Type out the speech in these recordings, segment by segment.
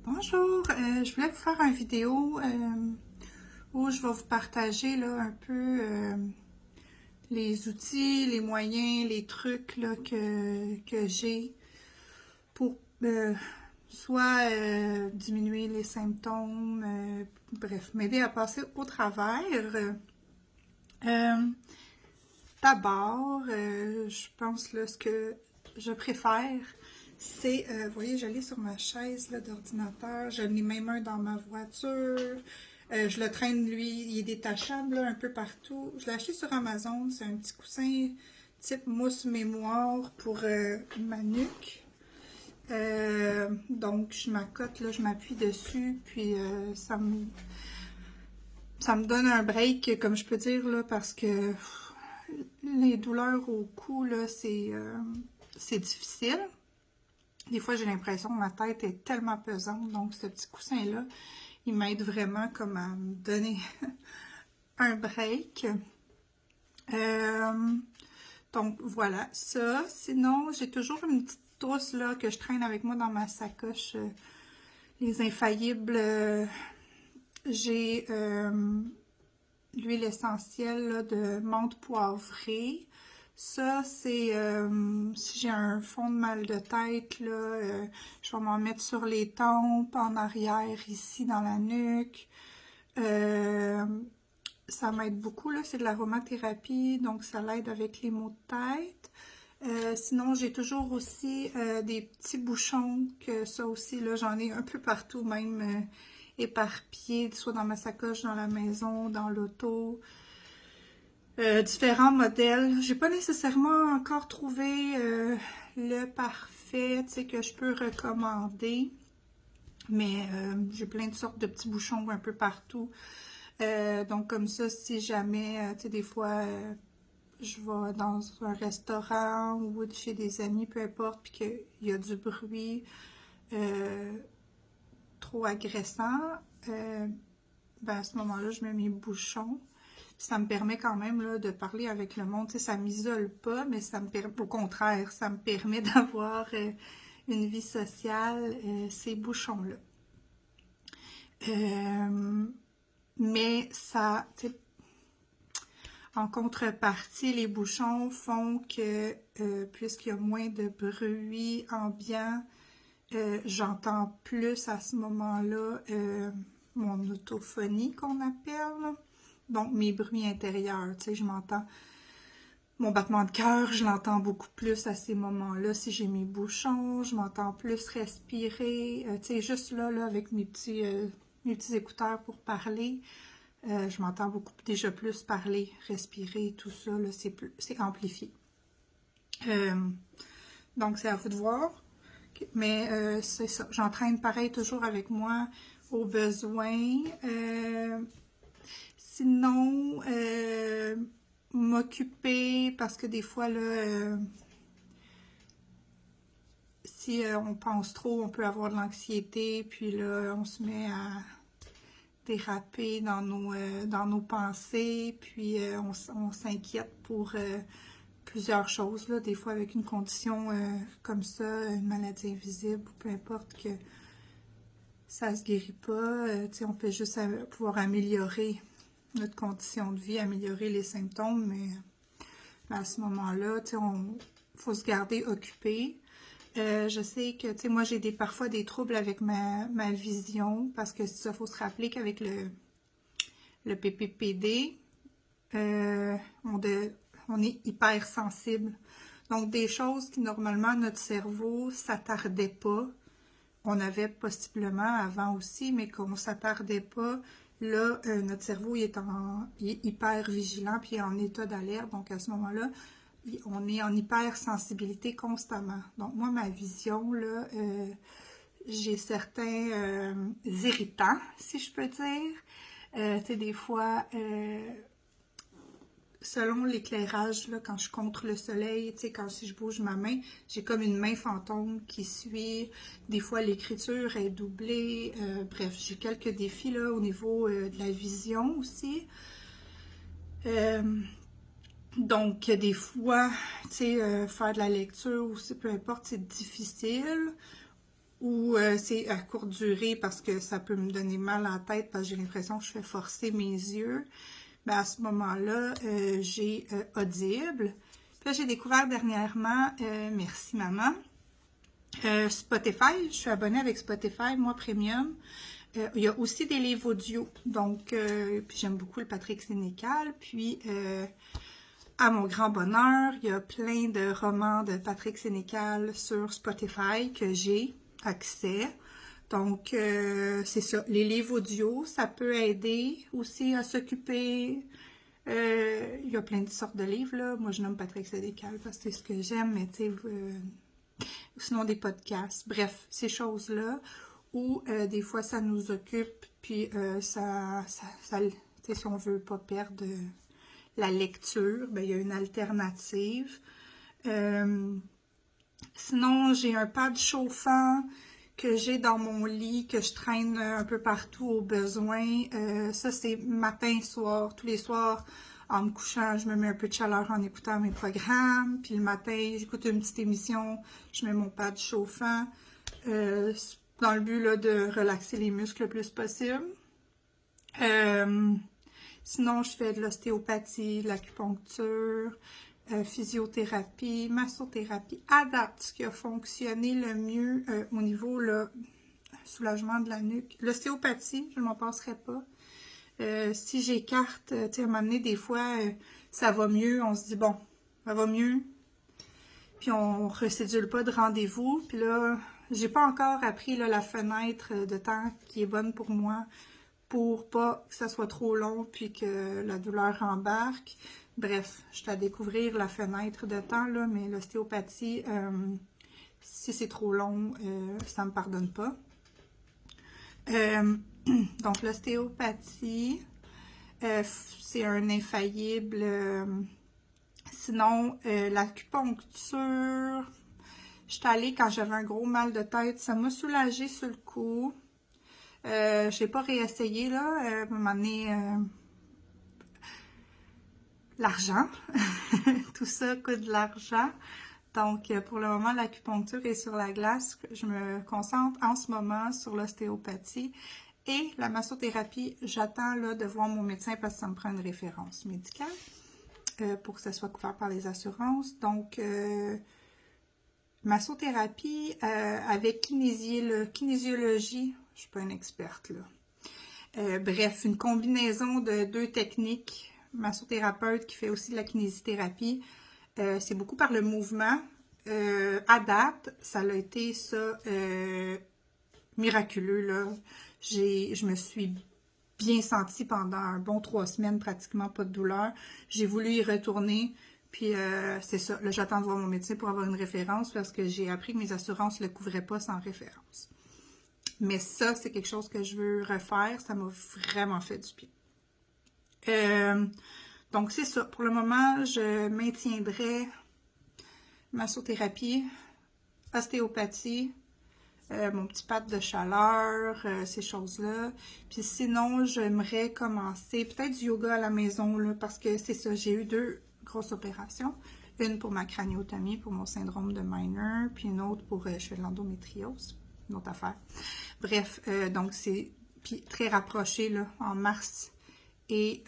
Bonjour, je voulais vous faire une vidéo où je vais vous partager là, un peu les outils, les moyens, les trucs là, que j'ai pour soit diminuer les symptômes, bref, m'aider à passer au travers. D'abord, je pense là, ce que je préfère, c'est, vous voyez, je l'ai sur ma chaise d'ordinateur, j'en ai même un dans ma voiture, je le traîne, lui, il est détachable là, un peu partout. Je l'ai acheté sur Amazon, c'est un petit coussin type mousse mémoire pour ma nuque. Donc, je m'accote, là, je m'appuie dessus, puis ça me donne un break, comme je peux dire, là, parce que les douleurs au cou, là, c'est difficile. Des fois, j'ai l'impression que ma tête est tellement pesante, donc ce petit coussin-là, il m'aide vraiment comme à me donner un break. Donc, voilà, ça. Sinon, j'ai toujours une petite trousse, là, que je traîne avec moi dans ma sacoche. Les infaillibles, j'ai l'huile essentielle là, de menthe poivrée. Ça, c'est si j'ai un fond de mal de tête, là, je vais m'en mettre sur les tempes, en arrière, ici, dans la nuque. Ça m'aide beaucoup, là, c'est de l'aromathérapie, donc ça l'aide avec les maux de tête. Sinon, j'ai toujours aussi des petits bouchons, que ça aussi, là, j'en ai un peu partout, même éparpillés, soit dans ma sacoche, dans la maison, dans l'auto. Différents modèles. J'ai pas nécessairement encore trouvé le parfait, tu sais, que je peux recommander. Mais j'ai plein de sortes de petits bouchons un peu partout. Donc comme ça, si jamais, tu sais, des fois, je vais dans un restaurant ou chez des amis, peu importe, puis qu'il y a du bruit trop agressant, ben à ce moment-là, je mets mes bouchons. Ça me permet quand même là, de parler avec le monde. Tu sais, ça m'isole pas, mais ça me permet, au contraire, ça me permet d'avoir une vie sociale, ces bouchons-là. Mais ça, tu sais, en contrepartie, les bouchons font que, puisqu'il y a moins de bruit ambiant, j'entends plus à ce moment-là mon autophonie qu'on appelle. Donc, mes bruits intérieurs, tu sais, je m'entends. Mon battement de cœur, je l'entends beaucoup plus à ces moments-là. Si j'ai mes bouchons, je m'entends plus respirer. Tu sais, juste là, avec mes petits écouteurs pour parler, je m'entends beaucoup déjà plus parler, respirer, tout ça, là, c'est amplifié. Donc, c'est à vous de voir. Mais c'est ça. J'entraîne pareil toujours avec moi au besoin. Sinon, m'occuper, parce que des fois, là, si on pense trop, on peut avoir de l'anxiété, puis là, on se met à déraper dans nos pensées, puis on s'inquiète pour plusieurs choses, là, des fois avec une condition comme ça, une maladie invisible, ou peu importe que ça se guérit pas, on peut juste pouvoir améliorer notre condition de vie, améliorer les symptômes, mais à ce moment-là, il faut se garder occupé. Je sais que, moi, j'ai parfois des troubles avec ma vision, parce que ça, il faut se rappeler qu'avec le PPPD, on est hyper sensible. Donc, des choses qui, normalement, notre cerveau s'attardait pas. On avait possiblement avant aussi, mais qu'on ne s'attardait pas. Là, notre cerveau il est hyper vigilant puis en état d'alerte. Donc, à ce moment-là, on est en hypersensibilité constamment. Donc, moi, ma vision, là, j'ai certains irritants, si je peux dire. Tu sais, des fois, selon l'éclairage, là, quand je contre le soleil, tu sais, si je bouge ma main, j'ai comme une main fantôme qui suit. Des fois, l'écriture est doublée. Bref, j'ai quelques défis là, au niveau de la vision aussi. Donc, des fois, tu sais, faire de la lecture aussi, peu importe, c'est difficile. ou c'est à courte durée parce que ça peut me donner mal à la tête parce que j'ai l'impression que je fais forcer mes yeux. Ben, à ce moment-là, j'ai Audible. Puis là, j'ai découvert dernièrement, merci maman, Spotify. Je suis abonnée avec Spotify, moi Premium. Il y a aussi des livres audio, donc puis j'aime beaucoup le Patrick Sénécal. Puis à mon grand bonheur, il y a plein de romans de Patrick Sénécal sur Spotify que j'ai accès. Donc, c'est ça. Les livres audio, ça peut aider aussi à s'occuper. Il y a plein de sortes de livres, là. Moi, je nomme Patrick Sénécal parce que c'est ce que j'aime, mais tu sais, sinon des podcasts. Bref, ces choses-là où des fois, ça nous occupe, puis ça tu sais, si on veut pas perdre la lecture, ben, il y a une alternative. Sinon, j'ai un pad chauffant que j'ai dans mon lit, que je traîne un peu partout au besoin. Ça, c'est matin, soir, tous les soirs. En me couchant, je me mets un peu de chaleur en écoutant mes programmes. Puis le matin, j'écoute une petite émission, je mets mon pad chauffant dans le but là, de relaxer les muscles le plus possible. Sinon, je fais de l'ostéopathie, de l'acupuncture, physiothérapie, massothérapie. À date, ce qui a fonctionné le mieux au niveau là, soulagement de la nuque. L'ostéopathie, je ne m'en passerai pas. Si j'écarte, tu sais, à un moment donné, des fois, ça va mieux. On se dit, bon, ça va mieux. Puis on ne recédule pas de rendez-vous. Puis là, j'ai pas encore appris là, la fenêtre de temps qui est bonne pour moi pour pas que ça soit trop long puis que la douleur embarque. Bref, je t'ai à découvrir la fenêtre de temps, là, mais l'ostéopathie, si c'est trop long, ça ne me pardonne pas. Donc, l'ostéopathie, c'est un infaillible. Sinon, l'acupuncture, je suis allée quand j'avais un gros mal de tête. Ça m'a soulagée sur le coup. Je n'ai pas réessayé, là. À un moment donné, l'argent. Tout ça coûte de l'argent. Donc, pour le moment, l'acupuncture est sur la glace. Je me concentre en ce moment sur l'ostéopathie. Et la massothérapie, j'attends là de voir mon médecin parce que ça me prend une référence médicale pour que ça soit couvert par les assurances. Donc, massothérapie avec kinésiologie, je ne suis pas une experte là. Bref, une combinaison de deux techniques. Massothérapeute qui fait aussi de la kinésithérapie. C'est beaucoup par le mouvement. À date, ça a été ça miraculeux. Là. Je me suis bien sentie pendant un bon 3 semaines, pratiquement pas de douleur. J'ai voulu y retourner. Puis c'est ça. Là, j'attends de voir mon médecin pour avoir une référence parce que j'ai appris que mes assurances ne le couvraient pas sans référence. Mais ça, c'est quelque chose que je veux refaire. Ça m'a vraiment fait du bien. Donc, c'est ça. Pour le moment, je maintiendrai massothérapie, ostéopathie, mon petit pad de chaleur, ces choses-là. Puis sinon, j'aimerais commencer peut-être du yoga à la maison, là, parce que c'est ça, j'ai eu 2 grosses opérations. Une pour ma craniotomie, pour mon syndrome de Miner, puis une autre pour, je fais de l'endométriose, une autre affaire. Bref, donc c'est très rapproché, là, en mars et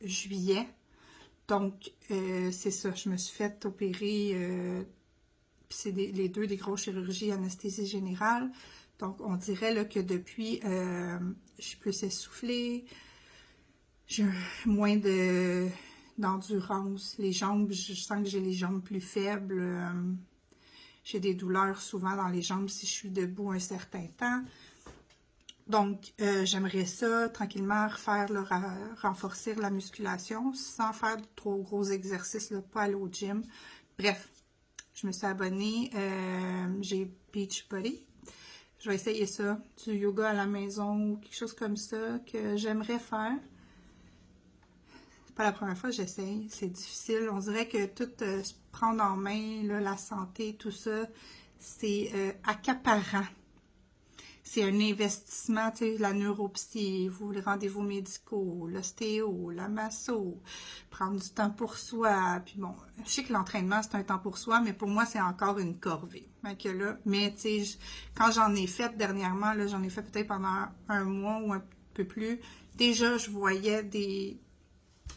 juillet. Donc, c'est ça, je me suis fait opérer, puis c'est les 2 des grosses chirurgies anesthésie générale. Donc, on dirait là, que depuis, je suis plus essoufflée, j'ai moins d'endurance. Les jambes, je sens que j'ai les jambes plus faibles. J'ai des douleurs souvent dans les jambes si je suis debout un certain temps. Donc, j'aimerais ça, tranquillement, refaire, là, renforcer la musculation sans faire de trop gros exercices, là, pas aller au gym. Bref, je me suis abonnée, j'ai Beachbody. Je vais essayer ça, du yoga à la maison ou quelque chose comme ça que j'aimerais faire. C'est pas la première fois que j'essaye, c'est difficile. On dirait que tout se prendre en main, là, la santé, tout ça, c'est accaparant. c'est un investissement, tu sais, la neuropsy, les rendez-vous médicaux, l'ostéo, la masso, prendre du temps pour soi. Puis bon, je sais que l'entraînement, c'est un temps pour soi, mais pour moi, c'est encore une corvée. Que là, mais tu sais, quand j'en ai fait dernièrement, là, j'en ai fait peut-être pendant un mois ou un peu plus, déjà, je voyais des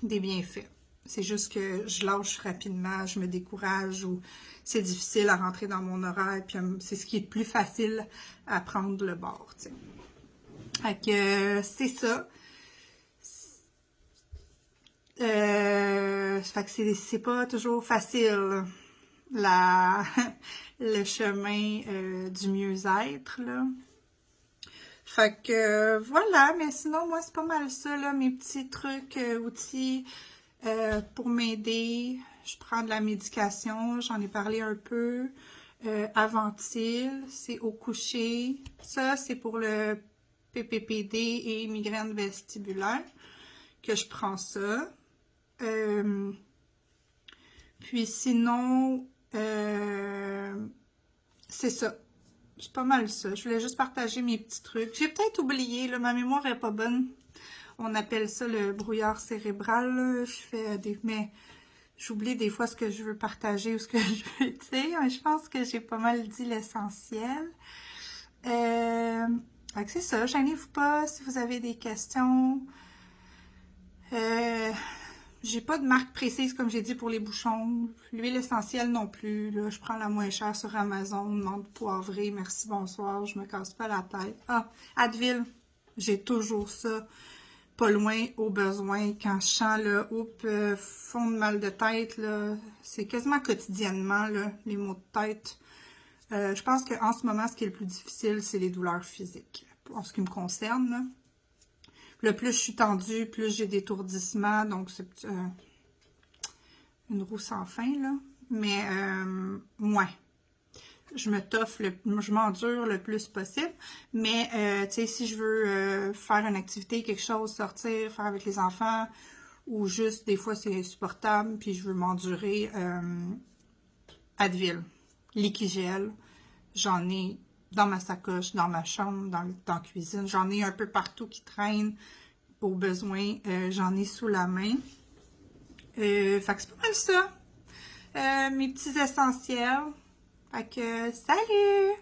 bienfaits. C'est juste que je lâche rapidement, je me décourage ou c'est difficile à rentrer dans mon horaire, puis c'est ce qui est le plus facile à prendre le bord, tu sais. Fait que c'est ça. Fait que c'est pas toujours facile, le chemin du mieux-être, là. Fait que voilà, mais sinon, moi, c'est pas mal ça, là, mes petits trucs, outils pour m'aider. Je prends de la médication, j'en ai parlé un peu. Aventil, c'est au coucher. Ça, c'est pour le PPPD et migraine vestibulaire que je prends ça. Puis sinon, c'est ça. C'est pas mal ça. Je voulais juste partager mes petits trucs. J'ai peut-être oublié, là, ma mémoire est pas bonne. On appelle ça le brouillard cérébral, là. Je fais mais j'oublie des fois ce que je veux partager ou ce que je veux dire. Je pense que j'ai pas mal dit l'essentiel. C'est ça. Gênez-vous pas si vous avez des questions. J'ai pas de marque précise, comme j'ai dit, pour les bouchons. L'huile essentielle non plus. Là, je prends la moins chère sur Amazon. Menthe poivrée. Merci, bonsoir. Je me casse pas la tête. Ah, Advil. J'ai toujours ça. Pas loin au besoin. Quand je sens le fond de mal de tête, là, c'est quasiment quotidiennement, là, les maux de tête. Je pense qu'en ce moment, ce qui est le plus difficile, c'est les douleurs physiques. En ce qui me concerne, là. Le plus je suis tendue, plus j'ai d'étourdissements. Donc, c'est une roue sans fin, là. Mais, moins. Je me toffe, je m'endure le plus possible. Mais, tu sais, si je veux faire une activité, quelque chose, sortir, faire avec les enfants, ou juste, des fois, c'est insupportable, puis je veux m'endurer, Advil, Liquigel, j'en ai dans ma sacoche, dans ma chambre, dans la cuisine. J'en ai un peu partout qui traînent au besoin. J'en ai sous la main. Fait que c'est pas mal ça. Mes petits essentiels. Fait que, salut!